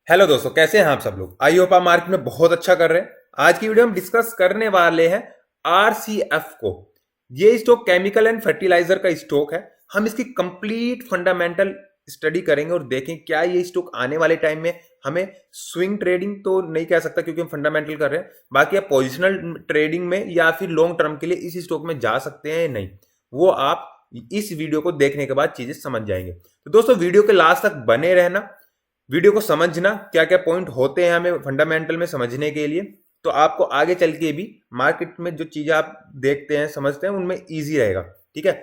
Hello दोस्तों, कैसे हैं आप सब लोग। आई होप आप मार्केट में बहुत अच्छा कर रहे हैं। आज की वीडियो हम डिस्कस करने वाले हैं आरसीएफ को। ये स्टॉक केमिकल एंड फर्टिलाइजर का स्टॉक है। हम इसकी कंप्लीट फंडामेंटल स्टडी करेंगे और देखें क्या ये स्टॉक आने वाले टाइम में हमें स्विंग ट्रेडिंग तो नहीं कह सकता क्योंकि हम फंडामेंटल कर रहे हैं, बाकी आप पोजिशनल ट्रेडिंग में या फिर लॉन्ग टर्म के लिए इस स्टॉक में जा सकते हैं या नहीं, वो आप इस वीडियो को देखने के बाद चीजें समझ जाएंगे। तो दोस्तों वीडियो के लास्ट तक बने रहना, वीडियो को समझना क्या क्या पॉइंट होते हैं हमें फंडामेंटल में समझने के लिए, तो आपको आगे चल के भी मार्केट में जो चीजें आप देखते हैं समझते हैं उनमें इजी रहेगा। ठीक है,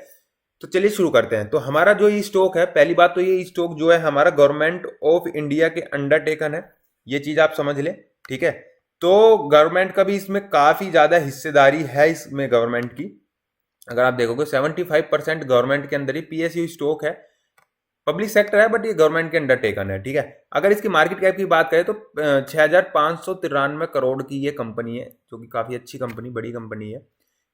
तो चलिए शुरू करते हैं। तो हमारा जो ये स्टॉक है, पहली बात तो ये स्टॉक जो है हमारा गवर्नमेंट ऑफ इंडिया के अंडरटेकन है, ये चीज आप समझ लें। ठीक है, तो गवर्नमेंट का भी इसमें काफी ज्यादा हिस्सेदारी है इसमें गवर्नमेंट की। अगर आप देखोगे 75% गवर्नमेंट के अंदर ही पीएसयू स्टॉक है। पब्लिक सेक्टर है बट ये गवर्नमेंट के अंडरटेकन है। ठीक है, अगर इसकी मार्केट कैप की बात करें तो 6,593 करोड़ की ये कंपनी है, जो कि काफी अच्छी कंपनी, बड़ी कंपनी है।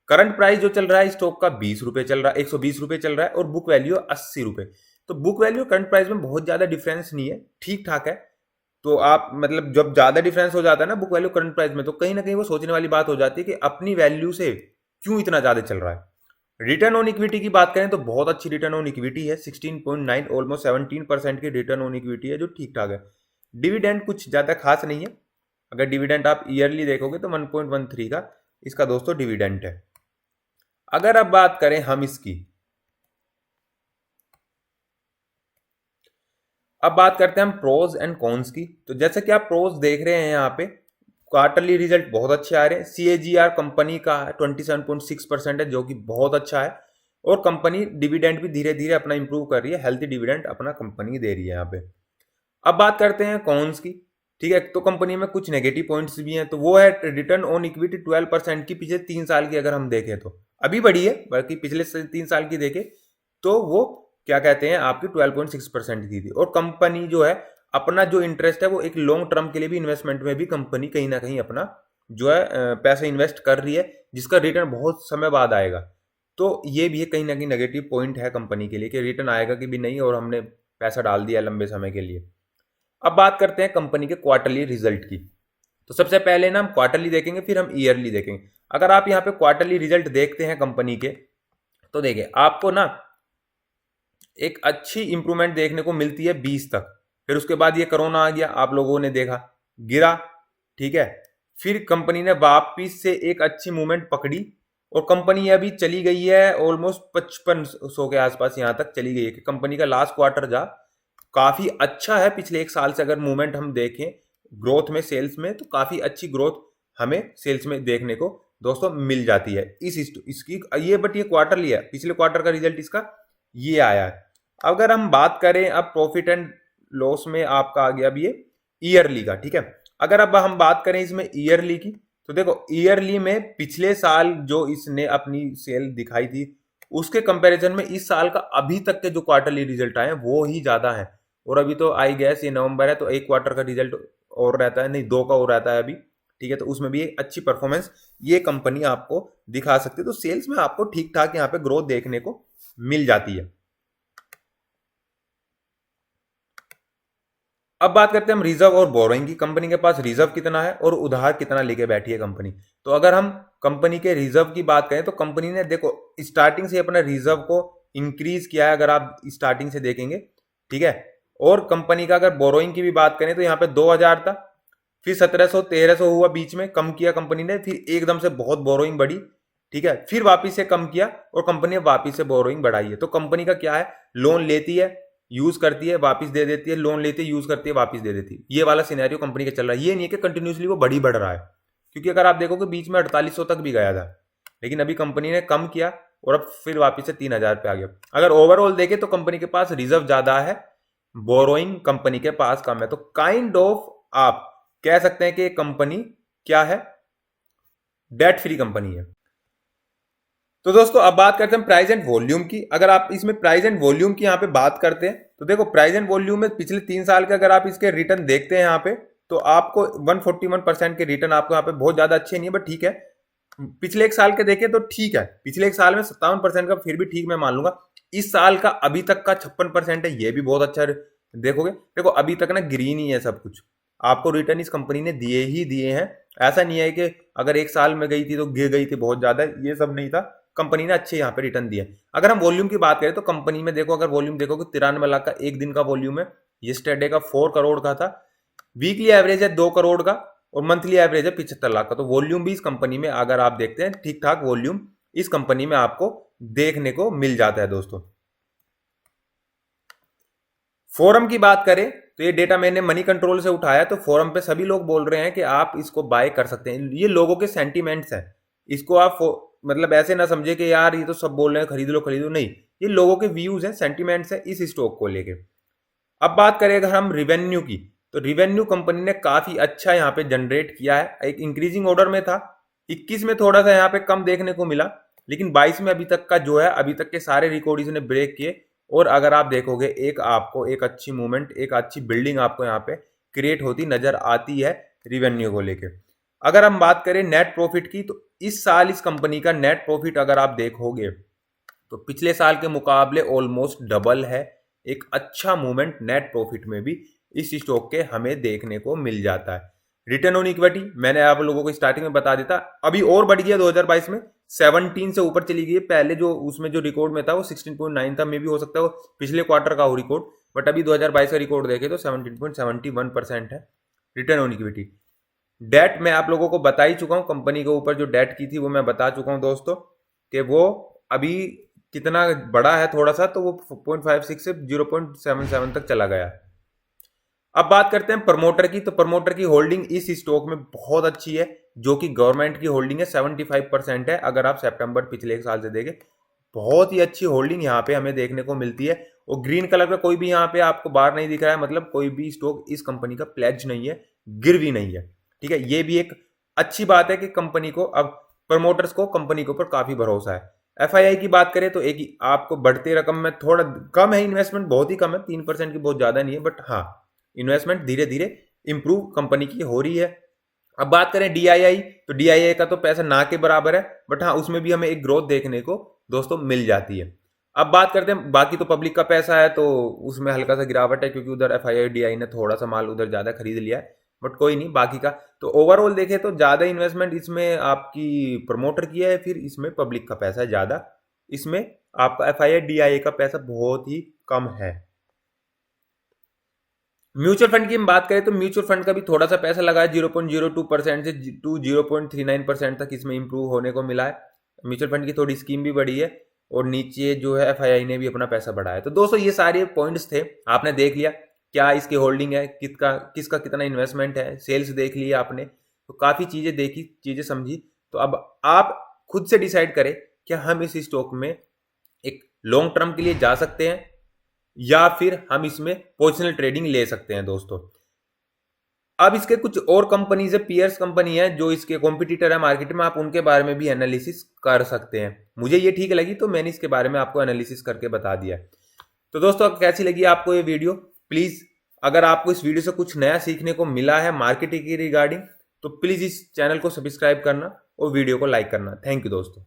करंट प्राइस जो चल रहा है स्टॉक का 20 रुपए चल रहा है, 120 रुपए चल रहा है, और बुक वैल्यू 80 रुपए। तो बुक वैल्यू करंट प्राइस में बहुत ज्यादा डिफरेंस नहीं है, ठीक ठाक है। तो आप मतलब जब ज्यादा डिफरेंस हो जाता है ना बुक वैल्यू करंट प्राइस में, तो कहीं ना कहीं वो सोचने वाली बात हो जाती है कि अपनी वैल्यू से क्यों इतना ज्यादा चल रहा है। रिटर्न ऑन इक्विटी की बात करें तो बहुत अच्छी रिटर्न ऑन इक्विटी है, 16.9, ऑलमोस्ट 17% की रिटर्न ऑन इक्विटी है, जो ठीक ठाक है। डिविडेंड कुछ ज्यादा खास नहीं है। अगर डिविडेंड आप ईयरली देखोगे तो 1.13 का इसका दोस्तों डिविडेंड है। अगर अब बात करें हम इसकी, अब बात करते हैं हम प्रोज एंड कॉन्स की। तो जैसे कि आप प्रोज देख रहे हैं यहाँ पे, क्वार्टरली रिजल्ट बहुत अच्छे आ रहे हैं। सीएजीआर कंपनी का 27.6% है, जो कि बहुत अच्छा है। और कंपनी डिविडेंड भी धीरे धीरे अपना इंप्रूव कर रही है, हेल्थी डिविडेंड अपना कंपनी दे रही है यहाँ पे। अब बात करते हैं कॉन्स की। ठीक है, तो कंपनी में कुछ नेगेटिव पॉइंट्स भी हैं, तो वो है रिटर्न ऑन इक्विटी 12% की पिछले 3 साल की अगर हम देखें तो अभी बढ़ी है, बल्कि पिछले 3 साल की देखें तो वो क्या कहते हैं आपकी 12.6% की थी। और कंपनी जो है अपना जो इंटरेस्ट है वो एक लॉन्ग टर्म के लिए भी, इन्वेस्टमेंट में भी कंपनी कहीं ना कहीं अपना जो है पैसा इन्वेस्ट कर रही है, जिसका रिटर्न बहुत समय बाद आएगा। तो ये भी कहीं ना कहीं नेगेटिव पॉइंट है कंपनी के लिए कि रिटर्न आएगा कि भी नहीं, और हमने पैसा डाल दिया लंबे समय के लिए। अब बात करते हैं कंपनी के क्वार्टरली रिजल्ट की। तो सबसे पहले ना हम क्वार्टरली देखेंगे, फिर हम ईयरली देखेंगे। अगर आप यहाँ पे क्वार्टरली रिजल्ट देखते हैं कंपनी के, तो देखिए आपको ना एक अच्छी इंप्रूवमेंट देखने को मिलती है 20 तक। फिर उसके बाद ये कोरोना आ गया, आप लोगों ने देखा, गिरा। ठीक है, फिर कंपनी ने वापिस से एक अच्छी मूवमेंट पकड़ी, और कंपनी अभी चली गई है ऑलमोस्ट 5500 के आसपास, यहां तक चली गई है कि कंपनी का लास्ट क्वार्टर जा काफी अच्छा है। पिछले एक साल से अगर मूवमेंट हम देखें ग्रोथ में, सेल्स में, तो काफी अच्छी ग्रोथ हमें सेल्स में देखने को दोस्तों मिल जाती है इसकी ये। बट ये क्वार्टर लिया, पिछले क्वार्टर का रिजल्ट इसका ये आया है। अगर हम बात करें अब प्रॉफिट एंड लॉस में, आपका आ गया अब ये ईयरली का। ठीक है, अगर अब हम बात करें इसमें ईयरली की, तो देखो ईयरली में पिछले साल जो इसने अपनी सेल दिखाई थी उसके कंपैरिजन में इस साल का अभी तक के जो क्वार्टरली रिजल्ट आए हैं वो ही ज्यादा है। और अभी तो आई गैस ये नवंबर है, तो एक क्वार्टर का रिजल्ट और रहता है, नहीं 2 का और रहता है अभी। ठीक है, तो उसमें भी एक अच्छी परफॉर्मेंस ये कंपनी आपको दिखा सकती है। तो सेल्स में आपको ठीक ठाक यहाँ पे ग्रोथ देखने को मिल जाती है। अब बात करते हैं हम रिजर्व और बोरोइंग की। कंपनी के पास रिजर्व कितना है और उधार कितना लेके बैठी है कंपनी। तो अगर हम कंपनी के रिजर्व की बात करें तो कंपनी ने देखो स्टार्टिंग से अपने रिजर्व को इंक्रीज किया है, अगर आप स्टार्टिंग से देखेंगे। ठीक है, और कंपनी का अगर बोरोइंग की भी बात करें तो यहाँ पे 2000 था, फिर 1700 1300 हुआ, बीच में कम किया कंपनी ने, फिर एकदम से बहुत बोरोइंग बढ़ी। ठीक है, फिर वापिस से कम किया और कंपनी ने वापिस से बोरोइंग बढ़ाई है। तो कंपनी का क्या है, लोन लेती है, यूज करती है, वापस दे देती है, लोन लेती है, यूज करती है, वापस दे देती है। ये वाला सिनेरियो कंपनी का चल रहा है। ये नहीं है कि कंटिन्यूसली वो बढ़ रहा है, क्योंकि अगर आप देखोगे बीच में 4800 तक भी गया था, लेकिन अभी कंपनी ने कम किया और अब फिर वापस से 3000 पे आ गया। अगर ओवरऑल देखे तो कंपनी के पास रिजर्व ज्यादा है, बोरोइंग कंपनी के पास कम है। तो काइंड ऑफ आप कह सकते हैं कि कंपनी क्या है, डेट फ्री कंपनी है। तो दोस्तों अब बात करते हैं प्राइस एंड वॉल्यूम की। अगर आप इसमें प्राइस एंड वॉल्यूम की यहाँ पे बात करते हैं तो देखो प्राइस एंड वॉल्यूम में पिछले 3 साल के अगर आप इसके रिटर्न देखते हैं यहाँ पे, तो आपको 141% के रिटर्न आपको यहाँ पे बहुत ज्यादा अच्छे नहीं है, बट ठीक है। पिछले एक साल के देखें तो ठीक है, पिछले एक साल में 57% का फिर भी ठीक मैं मान लूंगा। इस साल का अभी तक का 56% है, ये भी बहुत अच्छा है। देखोगे देखो अभी तक ना ग्रीन ही है सब कुछ, आपको रिटर्न इस कंपनी ने दिए ही दिए हैं। ऐसा नहीं है कि अगर एक साल में गई थी तो गिर गई थी बहुत ज्यादा, ये सब नहीं था। कंपनी ने अच्छे यहाँ पे रिटर्न दिए। अगर हम वॉल्यूम की बात करें तो कंपनी में देखो, अगर वॉल्यूम देखो कि 93 लाख का एक दिन का वॉल्यूम है, येस्टरडे का 4 करोड़ का था, वीकली एवरेज है 2 करोड़ का और मंथली एवरेज है 75 लाख का। तो वॉल्यूम भी इस कंपनी में अगर आप देखते हैं ठीक ठाक वॉल्यूम इस कंपनी में आपको देखने को मिल जाता है दोस्तों। फोरम की बात करें तो ये डेटा मैंने मनी कंट्रोल से उठाया, तो फोरम पे सभी लोग बोल रहे हैं कि आप इसको बाय कर सकते हैं। ये लोगों के सेंटीमेंट्स हैं, इसको आप मतलब ऐसे ना समझे कि यार ये तो सब बोल रहे हैं खरीद लो, नहीं, ये लोगों के व्यूज हैं, सेंटीमेंट्स हैं इस स्टॉक को लेके। अब बात करें अगर हम रिवेन्यू की, तो रिवेन्यू कंपनी ने काफी अच्छा यहाँ पे जनरेट किया है। एक इंक्रीजिंग ऑर्डर में था, 21 में थोड़ा सा यहाँ पे कम देखने को मिला, लेकिन 22 में अभी तक का जो है, अभी तक के सारे रिकॉर्ड इसने ब्रेक किए। और अगर आप देखोगे एक आपको एक अच्छी मूवमेंट, एक अच्छी बिल्डिंग आपको यहाँ पे क्रिएट होती नजर आती है रिवेन्यू को लेके। अगर हम बात करें नेट प्रॉफिट की, तो इस साल इस कंपनी का नेट प्रॉफिट अगर आप देखोगे तो पिछले साल के मुकाबले ऑलमोस्ट डबल है। एक अच्छा मूवमेंट नेट प्रॉफिट में भी इस स्टॉक के हमें देखने को मिल जाता है। रिटर्न ऑन इक्विटी मैंने आप लोगों को स्टार्टिंग में बता देता, अभी और बढ़ गया 2022 में, 17 से ऊपर चली गई। पहले जो उसमें जो रिकॉर्ड में था वो 16.9 था, मे भी हो सकता है वो पिछले क्वार्टर का हो रिकॉर्ड, बट अभी 2022 का रिकॉर्ड देखे तो 17.71% है रिटर्न ऑन इक्विटी। डेट मैं आप लोगों को बता ही चुका हूं, कंपनी के ऊपर जो डेट की थी वो मैं बता चुका हूं दोस्तों, कि वो अभी कितना बड़ा है थोड़ा सा, तो वो 0.56 से 0.77 तक चला गया। अब बात करते हैं प्रमोटर की, तो प्रमोटर की होल्डिंग इस स्टॉक में बहुत अच्छी है, जो कि गवर्नमेंट की होल्डिंग है, 75% है। अगर आप सितंबर पिछले एक साल से देखें, बहुत ही अच्छी होल्डिंग यहाँ पे हमें देखने को मिलती है। और ग्रीन कलर का कोई भी यहाँ पे आपको बार नहीं दिख रहा है, मतलब कोई भी स्टॉक इस कंपनी का प्लेज नहीं है, गिर भी नहीं है। ठीक है, ये भी एक अच्छी बात है कि कंपनी को अब प्रमोटर्स को कंपनी के ऊपर काफी भरोसा है। एफआईआई की बात करें तो एक आपको बढ़ते रकम में थोड़ा कम है, इन्वेस्टमेंट बहुत ही कम है, 3% की बहुत ज्यादा नहीं है, बट हाँ इन्वेस्टमेंट धीरे धीरे इंप्रूव कंपनी की हो रही है। अब बात करें डीआईआई, तो डीआईआई का तो पैसा ना के बराबर है, बट हाँ उसमें भी हमें एक ग्रोथ देखने को दोस्तों मिल जाती है। अब बात करते हैं बाकी, तो पब्लिक का पैसा है तो उसमें हल्का सा गिरावट है, क्योंकि उधर एफआईआई डीआई ने थोड़ा सा माल उधर ज्यादा खरीद लिया है, बट कोई नहीं। बाकी का तो ओवरऑल देखें तो ज्यादा इन्वेस्टमेंट इसमें आपकी प्रमोटर किया है, फिर इसमें पब्लिक का पैसा है ज्यादा, इसमें आपका एफआईआई डीआईआई का पैसा बहुत ही कम है। म्यूचुअल फंड की हम बात करें तो म्यूचुअल फंड का भी थोड़ा सा पैसा लगा है, 0.02% से 0.39% तक इसमें इंप्रूव होने को मिला है। म्यूचुअल फंड की थोड़ी स्कीम भी बढ़ी है, और नीचे जो है एफआईआई ने भी अपना पैसा बढ़ाया। तो दोस्तों ये सारे पॉइंट्स थे, आपने देख लिया क्या इसकी होल्डिंग है, किसका कितना इन्वेस्टमेंट है, सेल्स देख लिया आपने, तो काफ़ी चीज़ें देखी, चीज़ें समझी। तो अब आप खुद से डिसाइड करें कि हम इस स्टॉक में एक लॉन्ग टर्म के लिए जा सकते हैं या फिर हम इसमें पोजिशनल ट्रेडिंग ले सकते हैं दोस्तों। अब इसके कुछ और कंपनीज है, पीयर्स कंपनी है जो इसके कॉम्पिटिटर है मार्केट में, आप उनके बारे में भी एनालिसिस कर सकते हैं। मुझे ये ठीक लगी तो मैंने इसके बारे में आपको एनालिसिस करके बता दिया। तो दोस्तों कैसी लगी आपको ये वीडियो, प्लीज अगर आपको इस वीडियो से कुछ नया सीखने को मिला है मार्केटिंग की रिगार्डिंग, तो प्लीज इस चैनल को सब्सक्राइब करना और वीडियो को लाइक करना। थैंक यू दोस्तों।